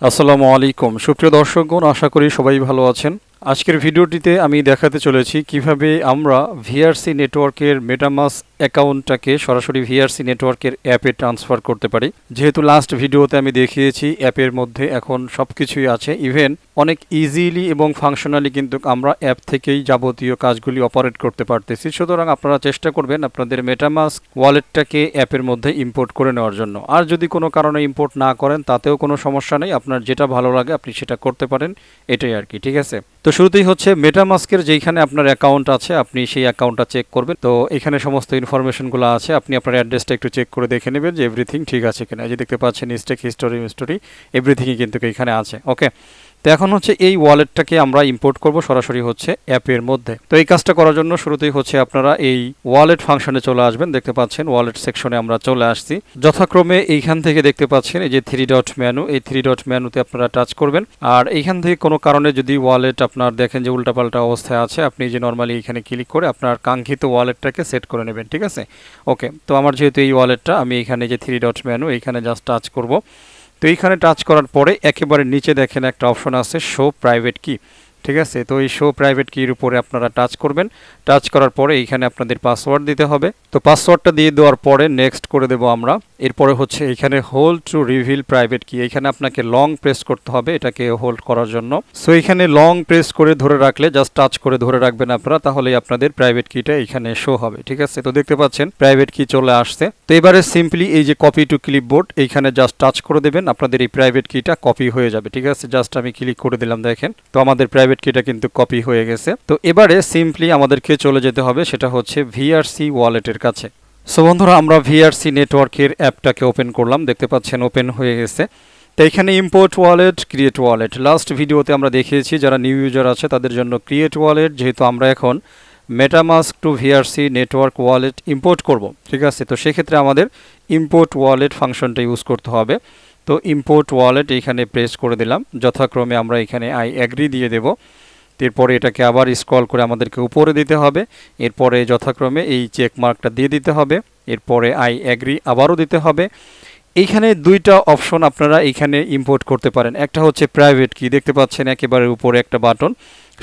আসসালামু আলাইকুম সুপ্রিয় দর্শকগণ, আশা করি সবাই ভালো আছেন। আজকের ভিডিওটিতে আমি দেখাতে চলেছি কিভাবে আমরা ভিআরসি নেটওয়ার্কের মেটামাস্ক অ্যাকাউন্টটাকে সরাসরি ভিআরসি নেটওয়ার্কের অ্যাপে ট্রান্সফার করতে পারি। যেহেতু লাস্ট ভিডিওতে আমি দেখিয়েছি অ্যাপের মধ্যে এখন সব কিছুই আছে, ইভেন অনেক ইজিলি এবং ফাংশনালি কিন্তু আমরা অ্যাপ থেকেই যাবতীয় কাজগুলি অপারেট করতে পারতেছি। সুতরাং আপনারা চেষ্টা করবেন আপনাদের মেটামাস্ক ওয়ালেটটাকে অ্যাপের মধ্যে ইম্পোর্ট করে নেওয়ার জন্য। আর যদি কোনো কারণে ইম্পোর্ট না করেন তাতেও কোনো সমস্যা নেই, আপনার যেটা ভালো লাগে আপনি সেটা করতে পারেন, এটাই আর কি। ঠিক আছে, তো শুরুতেই হচ্ছে মেটামাস্কের যেখানে আপনার অ্যাকাউন্ট আছে আপনি সেই অ্যাকাউন্টটা চেক করবেন। তো এখানে সমস্ত ইনফরমেশনগুলো আছে, আপনি আপনার অ্যাড্রেসটা একটু চেক করে দেখে নেবেন যে এভরিথিং ঠিক আছে কিনা। এই যে দেখতে পাচ্ছেন স্টেক হিস্টোরি এভরিথিংই কিন্তু এখানে আছে। ওকে, তো এখন হচ্ছে এই ওয়ালেটটাকে আমরা ইম্পোর্ট করব সরাসরি হচ্ছে অ্যাপের মধ্যে। তো এই কাজটা করার জন্য শুরুতেই হচ্ছে আপনারা এই ওয়ালেট ফাংশনে চলে আসবেন। দেখতে পাচ্ছেন ওয়ালেট সেকশনে আমরা চলে আসছি। যথাক্রমে এইখান থেকে দেখতে পাচ্ছেন এই যে 3 ডট মেনু, এই 3 ডট মেনুতে আপনারা টাচ করবেন। আর এইখান থেকে কোনো কারণে যদি ওয়ালেট আপনার দেখেন যে উল্টাপাল্টা অবস্থায় আছে, আপনি যে নর্মালি এখানে ক্লিক করে আপনার কাঙ্ক্ষিত ওয়ালেটটাকে সেট করে নেবেন। ঠিক আছে, ওকে, তো আমার যেহেতু এই ওয়ালেটটা, আমি এখানে যে 3 ডট মেনু এইখানে জাস্ট টাচ করব। তো এইখানে টাচ করার পরে একেবারে নিচে দেখেন একটা অপশন আছে শো প্রাইভেট কি। ঠিক আছে, তো এই শো প্রাইভেট কির উপরে আপনারা টাচ করবেন। টাচ করার পরে এইখানে আপনাদের পাসওয়ার্ড দিতে হবে। তো পাসওয়ার্ডটা দিয়ে দেওয়ার পরে নেক্সট করে দেব আমরা। এরপরে হচ্ছে এখানে হোল্ড টু রিভিল প্রাইভেট কি, এখানে আপনাকে লং প্রেস করতে হবে এটাকে হোল্ড করার জন্য। সো এখানে লং প্রেস করে ধরে রাখলে, জাস্ট টাচ করে ধরে রাখবেন আপনারা, তাহলেই আপনাদের প্রাইভেট কিটা এখানে শো হবে। ঠিক আছে, তো দেখতে পাচ্ছেন প্রাইভেট কি চলে আসছে। তো এবারে সিম্পলি এই যে কপি টু ক্লিপবোর্ড এইখানে জাস্ট টাচ করে দেবেন, আপনাদের এই প্রাইভেট কিটা কপি হয়ে যাবে। ঠিক আছে, জাস্ট আমি ক্লিক করে দিলাম, দেখেন তো আমাদের প্রাইভেট কিটা কিন্তু কপি হয়ে গেছে। তো এবারে সিম্পলি আমাদেরকে চলে যেতে হবে, সেটা হচ্ছে ভিআরসি ওয়ালেটের কাছে। সো বন্ধুরা, আমরা ভিআরসি নেটওয়ার্কের অ্যাপটাকে ওপেন করলাম, দেখতে পাচ্ছেন ওপেন হয়ে গেছে। তো এখানে import wallet, create wallet, last ভিডিওতে আমরা দেখিয়েছি যারা নিউ ইউজার আছে তাদের জন্য ক্রিয়েট ওয়ালেট, যেহেতু আমরা এখন MetaMask to VRC network wallet import করব। ঠিক আছে, তো সেক্ষেত্রে আমাদের ইম্পোর্ট ওয়ালেট ফাংশনটা ইউজ করতে হবে। তো ইম্পোর্ট ওয়ালেট এইখানে প্রেস করে দিলাম, যথাক্রমে আমরা এখানে আই অ্যাগ্রি দিয়ে দেব। এরপরে এটাকে আবার স্ক্রল করে আমাদেরকে উপরে দিতে হবে। এরপরে যথাক্রমে এই চেক মার্কটা দিয়ে দিতে হবে। এরপরে আই অ্যাগ্রি আবারও দিতে হবে। এইখানে দুইটা অপশন আপনারা এইখানে ইম্পোর্ট করতে পারেন। একটা হচ্ছে প্রাইভেট কি, দেখতে পাচ্ছেন একেবারে উপরে একটা বাটন,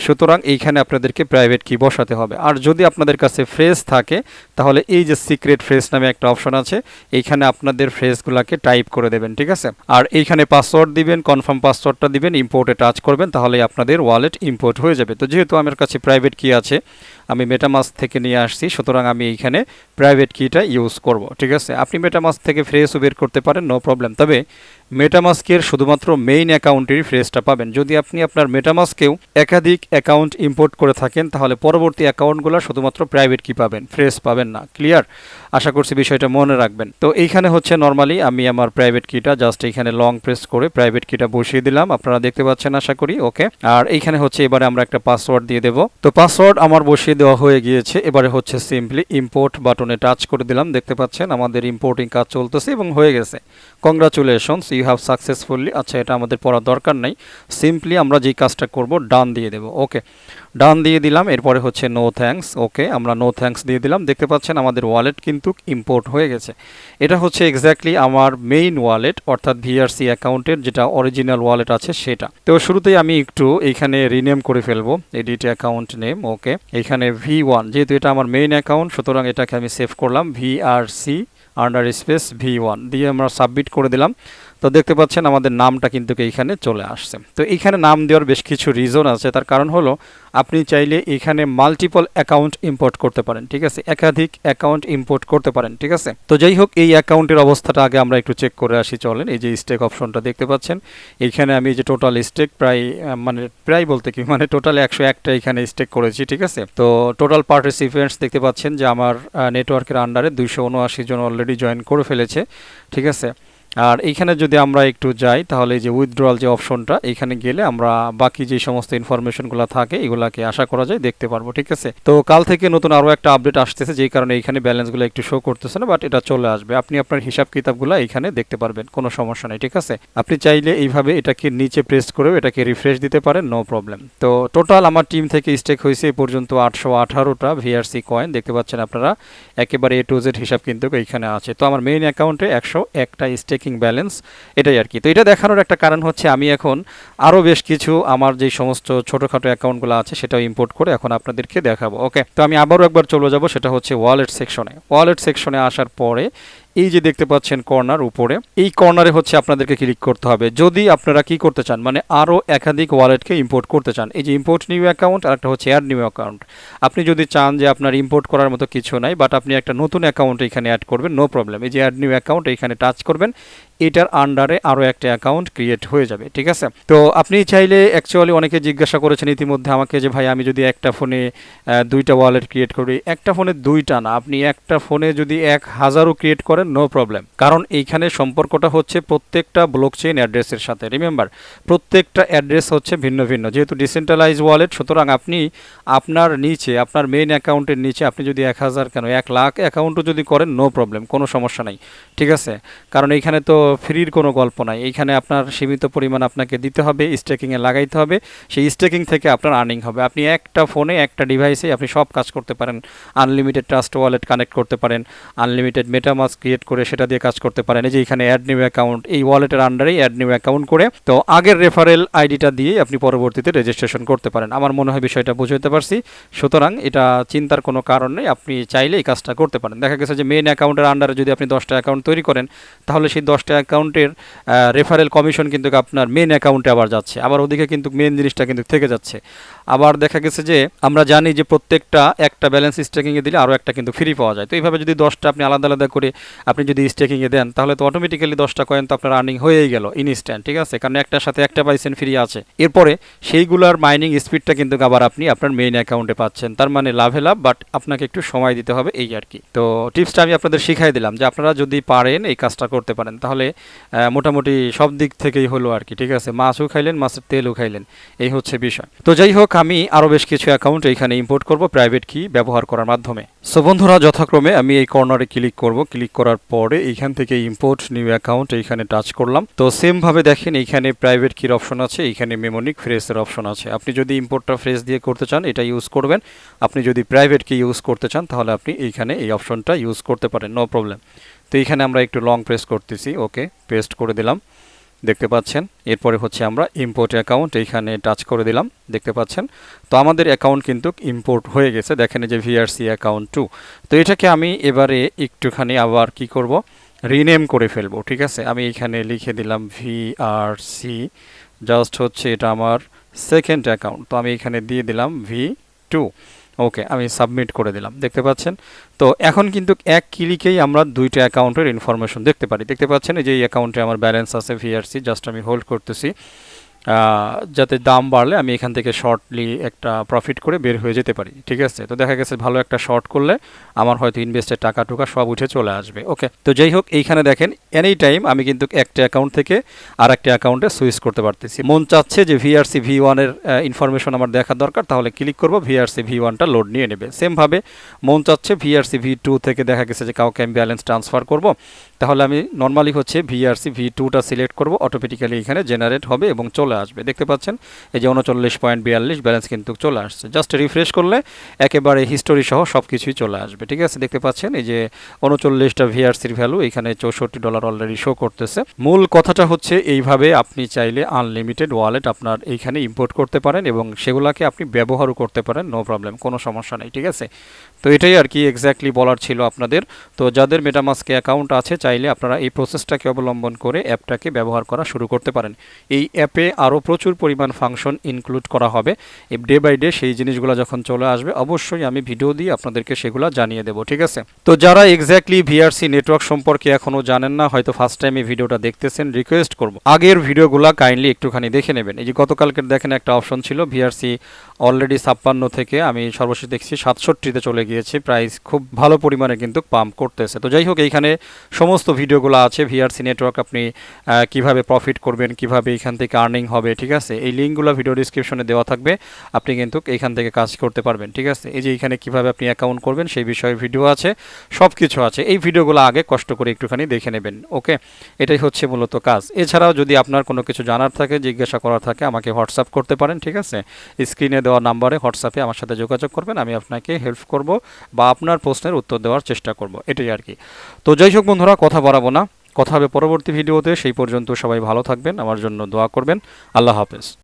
সুতরাং এইখানে আপনাদেরকে প্রাইভেট কি বসাতে হবে। আর যদি আপনাদের কাছে ফ্রেজ থাকে তাহলে এই যে সিক্রেট ফ্রেজ নামে একটা অপশন আছে, এইখানে আপনাদের ফ্রেজগুলোকে টাইপ করে দেবেন। ঠিক আছে, আর এইখানে পাসওয়ার্ড দিবেন, কনফার্ম পাসওয়ার্ডটা দিবেন, ইম্পোর্টে টাচ করবেন, তাহলে আপনাদের ওয়ালেট ইম্পোর্ট হয়ে যাবে। তো যেহেতু আমার কাছে প্রাইভেট কি আছে, আমি মেটামাস্ক থেকে নিয়ে আসছি, সুতরাং আমি এইখানে প্রাইভেট কিটা ইউজ করব। ঠিক আছে, আপনি মেটামাস্ক থেকে ফ্রেজও বের করতে পারেন, নো প্রবলেম। তবে মেটামাস্কের শুধুমাত্র মেইন অ্যাকাউন্টেরই ফ্রেজটা পাবেন। যদি আপনি আপনার মেটামাস্কেও একাধিক অ্যাকাউন্ট ইম্পোর্ট করে থাকেন তাহলে পরবর্তী অ্যাকাউন্টগুলো শুধুমাত্র প্রাইভেট কি পাবেন, ফ্রেজ পাবেন না। ক্লিয়ার? আশা করছি বিষয়টা মনে রাখবেন। তো এইখানে হচ্ছে নর্মালি আমি আমার প্রাইভেট কিটা জাস্ট এইখানে লং প্রেস করে প্রাইভেট কিটা বসিয়ে দিলাম, আপনারা দেখতে পাচ্ছেন আশা করি। ওকে, আর এইখানে হচ্ছে এবারে আমরা একটা পাসওয়ার্ড দিয়ে দেব। তো পাসওয়ার্ড আমার বসিয়ে দেওয়া হয়ে গিয়েছে। এবারে হচ্ছে সিম্পলি ইম্পোর্ট বাটনে টাচ করে দিলাম, দেখতে পাচ্ছেন আমাদের ইম্পোর্টিং কাজ চলতেছে এবং হয়ে গেছে। Congratulations, you have successfully. আচ্ছা, এটা আমাদের পড়ার দরকার নাই, সিম্পলি আমরা যেই কাজটা করব ডান দিয়ে দেব। ওকে, ডান দিয়ে দিলাম। এরপরে হচ্ছে নো থ্যাঙ্কস। ওকে, আমরা নো থ্যাঙ্কস দিয়ে দিলাম। দেখতে পাচ্ছেন আমাদের ওয়ালেট কিন্তু ইম্পোর্ট হয়ে গেছে। এটা হচ্ছে এক্স্যাক্টলি আমার মেইন ওয়ালেট, অর্থাৎ ভিআরসি অ্যাকাউন্টের যেটা অরিজিনাল ওয়ালেট আছে সেটা। তো শুরুতেই আমি একটু এইখানে রিনেম করে ফেলবো, এডিট অ্যাকাউন্ট নেম। ওকে, এখানে V1, যেহেতু এটা আমার মেইন অ্যাকাউন্ট সুতরাং এটাকে আমি সেভ করলাম, VRC আন্ডার স্পেস V1 দিয়ে আমরা সাবমিট করে দিলাম। তো দেখতে পাচ্ছেন আমাদের নামটা কিন্তু এইখানে চলে আসছে। তো এইখানে নাম দেওয়ার বেশ কিছু রিজন আছে, তার কারণ হলো আপনি চাইলে এখানে মাল্টিপল অ্যাকাউন্ট ইম্পোর্ট করতে পারেন। ঠিক আছে, একাধিক অ্যাকাউন্ট ইম্পোর্ট করতে পারেন। ঠিক আছে, তো যাই হোক এই অ্যাকাউন্টের অবস্থাটা আগে আমরা একটু চেক করে আসি, চলেন। এই যে স্টেক অপশনটা দেখতে পাচ্ছেন, এইখানে আমি যে টোটাল স্টেক প্রায় বলতে কি টোটাল 101টা এখানে স্টেক করেছি। ঠিক আছে, তো টোটাল পার্টিসিপেন্টস দেখতে পাচ্ছেন যে আমার নেটওয়ার্কের আন্ডারে 279 জন অলরেডি জয়েন করে ফেলেছে। ঠিক আছে, আর এইখানে যদি আমরা একটু যাই তাহলে এই যে উইথড্রয়াল যে অপশনটা, এখানে গেলে আমরা বাকি যে সমস্ত ইনফরমেশনগুলো থাকে এগুলাকে আশা করা যায় দেখতে পারবো। ঠিক আছে, তো কাল থেকে নতুন আরও একটা আপডেট আসতেছে, যেই কারণে এইখানে ব্যালেন্সগুলো একটু শো করতেছে না, বাট এটা চলে আসবে। আপনি আপনার হিসাব কিতাবগুলো এইখানে দেখতে পারবেন, কোনো সমস্যা নেই। ঠিক আছে, আপনি চাইলে এইভাবে এটাকে নিচে প্রেস করেও এটাকে রিফ্রেশ দিতে পারেন, নো প্রবলেম। তো টোটাল আমার টিম থেকে স্টেক হয়েছে এই পর্যন্ত 818টা ভিআরসি কয়েন, দেখতে পাচ্ছেন আপনারা একেবারে A to Z হিসাব কিন্তু এইখানে আছে। তো আমার মেইন অ্যাকাউন্টে 101টা স্টেক স্টেকিং ব্যালেন্স, এটাই আর কি। তো এটা দেখানোর একটা কারণ হচ্ছে আমি এখন আরও বেশ কিছু আমার যে সমস্ত ছোটোখাটো অ্যাকাউন্টগুলো আছে সেটাও ইম্পোর্ট করে এখন আপনাদেরকে দেখাবো। ওকে, তো আমি আবারও একবার চলে যাব, সেটা হচ্ছে ওয়ালেট সেকশনে আসার পরে এই যে দেখতে পাচ্ছেন কর্নার উপরে, এই কর্নারে হচ্ছে আপনাদেরকে ক্লিক করতে হবে যদি আপনারা কি করতে চান, মানে আরও একাধিক ওয়ালেটকে ইম্পোর্ট করতে চান। এই যে ইম্পোর্ট নিউ অ্যাকাউন্ট আর একটা হচ্ছে অ্যাড নিউ অ্যাকাউন্ট। আপনি যদি চান যে আপনার ইম্পোর্ট করার মতো কিছু নাই, বাট আপনি একটা নতুন অ্যাকাউন্ট এখানে অ্যাড করবেন, নো প্রবলেম। এই যে অ্যাড নিউ অ্যাকাউন্ট এখানে টাচ করবেন, এটার আন্ডারে আরও একটা অ্যাকাউন্ট ক্রিয়েট হয়ে যাবে, ঠিক আছে। তো আপনি চাইলে অ্যাকচুয়ালি অনেকে জিজ্ঞাসা করেছেন ইতিমধ্যে আমাকে যে ভাই আমি যদি একটা ফোনে দুইটা ওয়ালেট ক্রিয়েট করি, একটা ফোনে দুইটা না, আপনি একটা ফোনে যদি 1000ও ক্রিয়েট করেন, নো প্রবলেম। কারণ এইখানে সম্পর্কটা হচ্ছে প্রত্যেকটা ব্লকচেইন অ্যাড্রেসের সাথে। রিমেম্বার, প্রত্যেকটা অ্যাড্রেস হচ্ছে ভিন্ন ভিন্ন, যেহেতু ডিসেন্ট্রালাইজ ওয়ালেট, সুতরাং আপনি আপনার নিচে, আপনার মেইন অ্যাকাউন্টের নিচে আপনি যদি 1000 কেন 1,00,000 অ্যাকাউন্টও যদি করেন, নো প্রবলেম, কোনো সমস্যা নাই, ঠিক আছে। কারণ এইখানে তো ফ্রির কোনো গল্প নাই, এইখানে আপনার সীমিত পরিমাণ আপনাকে দিতে হবে, স্টেকিংয়ে লাগাইতে হবে, সেই স্টেকিং থেকে আপনার আর্নিং হবে। আপনি একটা ফোনে একটা ডিভাইসে আপনি সব কাজ করতে পারেন, আনলিমিটেড ট্রাস্ট ওয়ালেট কানেক্ট করতে পারেন, আনলিমিটেড মেটামাস্ক ক্রিয়েট করে সেটা দিয়ে কাজ করতে পারেন। এই যে এখানে অ্যাড নিউ অ্যাকাউন্ট, এই ওয়ালেটের আন্ডারেই অ্যাড নিউ অ্যাকাউন্ট করে তো আগের রেফারেল আইডিটা দিয়ে আপনি পরবর্তীতে রেজিস্ট্রেশন করতে পারেন। আমার মনে হয় বিষয়টা বুঝতে পারছি, সুতরাং এটা চিন্তার কোনো কারণ নেই, আপনি চাইলে এই কাজটা করতে পারেন। দেখা গেছে যে মেইন অ্যাকাউন্টের আন্ডারে যদি আপনি 10টা অ্যাকাউন্ট তৈরি করেন, তাহলে সেই 10টা অ্যাকাউন্টের রেফারেল কমিশন কিন্তু আপনার মেইন অ্যাকাউন্টে আবার যাচ্ছে, আবার ওদিকে কিন্তু মেইন জিনিসটা কিন্তু থেকে যাচ্ছে। আবার দেখা গেছে যে আমরা জানি যে প্রত্যেকটা একটা ব্যালেন্স স্টেকিংয়ে দিলে আরও একটা কিন্তু ফ্রি পাওয়া যায়। তো এইভাবে যদি 10টা আপনি আলাদা আলাদা করে আপনি যদি স্টেকিংয়ে দেন, তাহলে তো অটোমেটিক্যালি 10টা কয়েন তো আপনার আর্নিং হয়েই গেল ইনস্ট্যান্ট, ঠিক আছে, কারণ একটার সাথে একটা পাইছেন ফ্রি আছে। এরপরে সেইগুলার মাইনিং স্পিডটা কিন্তু আবার আপনি আপনার মেইন অ্যাকাউন্টে পাচ্ছেন, তার মানে লাভে লাভ, বাট আপনাকে একটু সময় দিতে হবে, এই আর কি। তো টিপসটা আমি আপনাদের শিখাই দিলাম যে আপনারা যদি পারেন এই কাজটা করতে পারেন, তাহলে মোটামুটি সব দিক থেকেই হলো আর কি, ঠিক আছে। মাছও খাইলেন, মাছের তেলও খাইলেন, এই হচ্ছে বিষয়। তো যাই হোক, আমি আরও বেশ কিছু অ্যাকাউন্ট এইখানে ইম্পোর্ট করব প্রাইভেট কি ব্যবহার করার মাধ্যমে। সো বন্ধুরা, যথাক্রমে আমি এই কর্নারে ক্লিক করব, ক্লিক করার পরে এইখান থেকে ইম্পোর্ট নিউ অ্যাকাউন্ট এইখানে টাচ করলাম। তো সেম ভাবে দেখেন এইখানে প্রাইভেট কির অপশন আছে, এইখানে মেমোনিক ফ্রেজের অপশন আছে। আপনি যদি ইম্পোর্টটা ফ্রেজ দিয়ে করতে চান এটা ইউজ করবেন, আপনি যদি প্রাইভেট কি ইউজ করতে চান তাহলে আপনি এইখানে এই অপশনটা ইউজ করতে পারেন, নো প্রবলেম। তো এইখানে আমরা একটু লং প্রেস করতেছি, ওকে, পেস্ট করে দিলাম, দেখতে পাচ্ছেন। এরপরে হচ্ছে আমরা ইম্পোর্ট অ্যাকাউন্ট এইখানে টাচ করে দিলাম, দেখতে পাচ্ছেন। তো আমাদের অ্যাকাউন্ট কিন্তু ইম্পোর্ট হয়ে গেছে, দেখেন যে VRC অ্যাকাউন্ট 2। তো এটাকে আমি এবারে একটুখানি আবার কি করব, রিনেম করে ফেলবো, ঠিক আছে। আমি এখানে লিখে দিলাম VRC, জাস্ট হচ্ছে এটা আমার সেকেন্ড অ্যাকাউন্ট, তো আমি এখানে দিয়ে দিলাম V2। ওকে, আমি সাবমিট করে দিলাম, দেখতে পাচ্ছেন। তো এখন কিন্তু এক ক্লিকেই আমরা দুইটা অ্যাকাউন্টের ইনফরমেশন দেখতে পারি, দেখতে পাচ্ছেন। এই যে এই অ্যাকাউন্টে আমার ব্যালেন্স আছে VRC, জাস্ট আমি হোল্ড করতেছি যাতে দাম বাড়লে আমি এখান থেকে শর্টলি একটা প্রফিট করে বের হয়ে যেতে পারি, ঠিক আছে। তো দেখা গেছে ভালো একটা শর্ট করলে আমার হয়তো ইনভেস্টের টাকা টুকা সব উঠে চলে আসবে। ওকে, তো যাই হোক, এইখানে দেখেন এনি টাইম আমি কিন্তু একটা অ্যাকাউন্ট থেকে আর একটা অ্যাকাউন্টে সুইচ করতে পারতেছি। মন চাচ্ছে যে VRC V1 এর ইনফরমেশন আমার দেখা দরকার, তাহলে ক্লিক করব, VRC V1টা লোড নিয়ে নেবে। সেমভাবে মন চাচ্ছে VRC V2 থেকে দেখা গেছে যে কাউকে আমি ব্যালেন্স ট্রান্সফার করব, তাহলে আমি নর্মালি হচ্ছে VRC V2টা সিলেক্ট করব, অটোমেটিক্যালি এখানে জেনারেট হবে এবং চলে আসবে। দেখতে পাচ্ছেন এই যে 39.42 ব্যালেন্স কিন্তু চলে আসছে। জাস্ট রিফ্রেশ করলে একেবারে হিস্টোরি সহ সব কিছুই চলে আসবে, ঠিক আছে। দেখতে পাচ্ছেন এই যে 39টা VRCর ভ্যালু এখানে $64 অলরেডি শো করতেছে। মূল কথাটা হচ্ছে এইভাবে আপনি চাইলে আনলিমিটেড ওয়ালেট আপনার এইখানে ইম্পোর্ট করতে পারেন এবং সেগুলোকে আপনি ব্যবহারও করতে পারেন, নো প্রবলেম, কোনো সমস্যা নেই, ঠিক আছে। তো এটাই আর কি এক্স্যাক্টলি বলার ছিল আপনাদের। তো যাদের মেটামাস্কে অ্যাকাউন্ট আছে চাইলে আপনারা এই প্রসেসটাকে অবলম্বন করে অ্যাপটাকে ব্যবহার করা শুরু করতে পারেন। এই অ্যাপে আরও প্রচুর পরিমাণ ফাংশন ইনক্লুড করা হবে, ডে বাই ডে সেই জিনিসগুলো যখন চলে আসবে অবশ্যই আমি ভিডিও দিয়ে আপনাদেরকে সেগুলো জানিয়ে দেবো, ঠিক আছে। তো যারা এক্স্যাক্টলি VRC নেটওয়ার্ক সম্পর্কে এখনও জানেন না, হয়তো ফার্স্ট টাইম এই ভিডিওটা দেখতেছেন, রিকোয়েস্ট করব আগের ভিডিওগুলো কাইন্ডলি একটুখানি দেখে নেবেন। এই যে গতকালকের দেখেন একটা অপশন ছিল VRC অলরেডি 56 থেকে আমি সর্বশেষ দেখছি 67তে চলে গিয়েছে, প্রাইস খুব ভালো পরিমাণে কিন্তু পাম্প করতেছে। তো যাই হোক, এইখানে সমস্ত ভিডিওগুলো আছে VRC নেটওয়ার্ক আপনি কিভাবে প্রফিট করবেন, কিভাবে এখান থেকে আর্নিং হবে, ঠিক আছে। এই লিঙ্কগুলো ভিডিও ডিসক্রিপশনে দেওয়া থাকবে, আপনি কিন্তু এইখান থেকে কাজ করতে পারবেন, ঠিক আছে। এই যে এখানে কিভাবে আপনি অ্যাকাউন্ট করবেন সেই বিষয়ে ভিডিও আছে, সব কিছু আছে। এই ভিডিওগুলো আগে কষ্ট করে একটুখানি দেখে নেবেন, ওকে। এটাই হচ্ছে মূলত কাজ। এছাড়াও যদি আপনার কোনো কিছু জানার থাকে, জিজ্ঞাসা করার থাকে, আমাকে হোয়াটসঅ্যাপ করতে পারেন, ঠিক আছে। স্ক্রিনে দেওয়া নাম্বারে হোয়াটসঅ্যাপে আমার সাথে যোগাযোগ করবেন, আমি আপনাকে হেল্প করব বা আপনার প্রশ্নের উত্তর দেওয়ার চেষ্টা করব, এটাই আর কি। তো যাই হোক বন্ধুরা, কথা বাড়াবো না, কথা হবে পরবর্তী ভিডিওতে। সেই পর্যন্ত সবাই ভালো থাকবেন, আমার জন্য দোয়া করবেন। আল্লাহ হাফেজ।